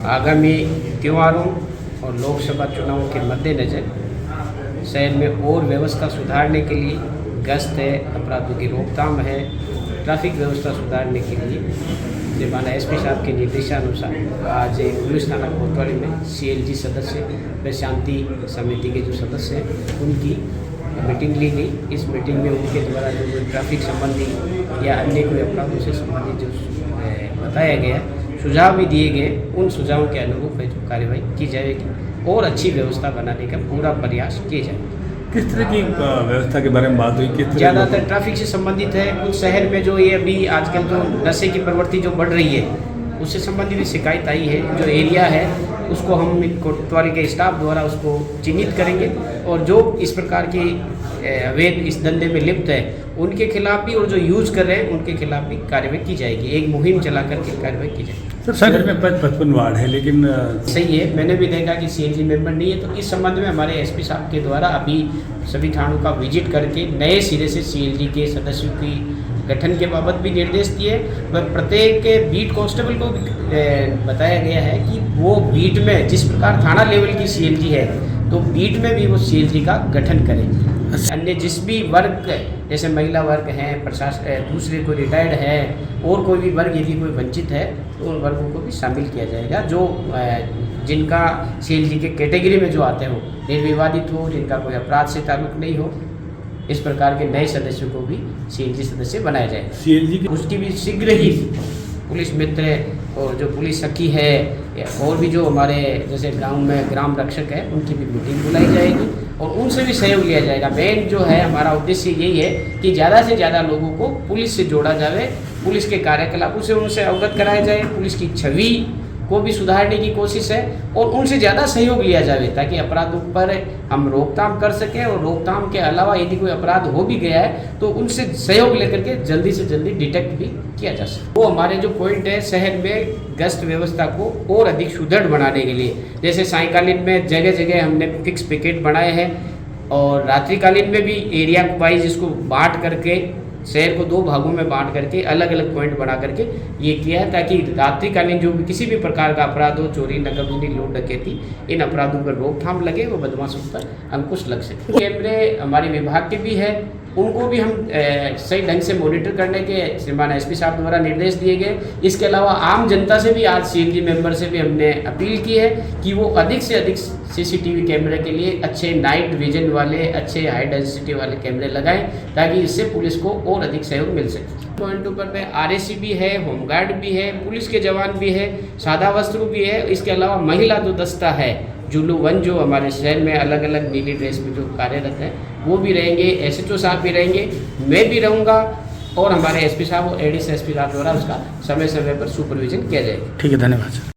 आगामी त्योहारों और लोकसभा चुनावों के मद्देनज़र शहर में और व्यवस्था सुधारने के लिए गश्त है, अपराधों की रोकथाम है, ट्रैफिक व्यवस्था सुधारने के लिए माना एसपी साहब के निर्देशानुसार आज पुलिस थाना कोतवाली में सीएलजी सदस्य व शांति समिति के जो सदस्य हैं उनकी मीटिंग ली गई। इस मीटिंग में उनके द्वारा जो ट्रैफिक संबंधी या अन्य कोई अपराधों से संबंधित जो बताया गया, सुझाव भी दिए गए, उन सुझावों के अनुरूप जो कार्रवाई की जाएगी और अच्छी व्यवस्था बनाने का पूरा प्रयास किया जाएगा। किस तरह की व्यवस्था के बारे में बात हुई? किस तरह ज़्यादातर ट्रैफिक से संबंधित है। कुछ शहर में जो ये अभी आजकल जो नशे की प्रवृत्ति जो बढ़ रही है उससे संबंधित भी शिकायत आई है। जो एरिया है उसको हम कोतवाली के स्टाफ द्वारा उसको चिन्हित करेंगे और जो इस प्रकार की अवैध इस धंधे में लिप्त है उनके खिलाफ भी और जो यूज कर रहे हैं उनके खिलाफ भी कार्रवाई की जाएगी। एक मुहिम चला करके कार्रवाई की जाएगी। सर शहर में 55 वार्ड है, लेकिन सही है, मैंने भी देखा कि सीएलजी मेंबर नहीं है, तो इस संबंध में हमारे एसपी साहब के द्वारा अभी सभी थानों का विजिट करके नए सिरे से सीएलजी के सदस्यों की गठन के बाबत भी निर्देश दिए व प्रत्येक बीट कांस्टेबल को बताया गया है कि वो बीट में जिस प्रकार थाना लेवल की सीएलजी है तो बीट में भी वो सीएलजी का गठन करें। अन्य जिस भी वर्ग जैसे महिला वर्ग हैं, प्रशासन दूसरे कोई रिटायर्ड है और कोई भी वर्ग यदि कोई वंचित है तो उन वर्गों को भी शामिल किया जाएगा। जो जिनका सीएलजी के कैटेगरी में जो आते हो, निर्विवादित हो, जिनका कोई अपराध से ताल्लुक नहीं हो, इस प्रकार के नए सदस्यों को भी सीएलजी सदस्य बनाया जाएगा। सीएलजी उसकी भी शीघ्र ही पुलिस मित्र और जो पुलिस सखी है और भी जो हमारे जैसे गांव में ग्राम रक्षक है उनकी भी मीटिंग बुलाई जाएगी और उनसे भी सहयोग लिया जाएगा। मेन जो है हमारा उद्देश्य यही है कि ज़्यादा से ज़्यादा लोगों को पुलिस से जोड़ा जाए, पुलिस के कार्यकलापों से उनसे अवगत कराया जाए, पुलिस की छवि को भी सुधारने की कोशिश है और उनसे ज़्यादा सहयोग लिया जाए ताकि अपराधों पर हम रोकथाम कर सकें और रोकथाम के अलावा यदि कोई अपराध हो भी गया है तो उनसे सहयोग लेकर के जल्दी से जल्दी डिटेक्ट भी किया जा सके। वो हमारे जो पॉइंट है शहर में गश्त व्यवस्था को और अधिक सुदृढ़ बनाने के लिए, जैसे सायंकालीन में जगह जगह हमने फिक्स पिकेट बनाए हैं और रात्रिकालीन में भी एरिया वाइज इसको बांट करके शहर को 2 भागों में बांट करके अलग अलग पॉइंट बना करके ये किया है ताकि रात्रिकालीन जो भी किसी भी प्रकार का अपराध हो, चोरी, नकाबंदी, लूट, डकैती, इन अपराधों पर रोकथाम लगे, वो बदमाशों पर अंकुश लग सके। कैमरे हमारे विभाग के भी है, उनको भी हम सही ढंग से मॉनिटर करने के माननीय एसपी साहब द्वारा निर्देश दिए गए। इसके अलावा आम जनता से भी आज सीएलजी मेंबर से भी हमने अपील की है कि वो अधिक से अधिक सीसीटीवी कैमरे के लिए अच्छे नाइट विजन वाले, अच्छे हाई डेंसिटी वाले कैमरे लगाएं ताकि इससे पुलिस को और अधिक सहयोग मिल सके। पॉइंट ऊपर में आरएसी भी है, होमगार्ड भी है, पुलिस के जवान भी है, सादा वस्त्र भी है। इसके अलावा महिला जो दस्ता है, जुलू वन जो हमारे शहर में अलग अलग नीली ड्रेस में जो कार्यरत है वो भी रहेंगे, एसएचओ साहब भी रहेंगे, मैं भी रहूँगा और हमारे एसपी साहब और एडीसी एसपी साहब द्वारा उसका समय समय पर सुपरविजन किया जाएगा। ठीक है, धन्यवाद।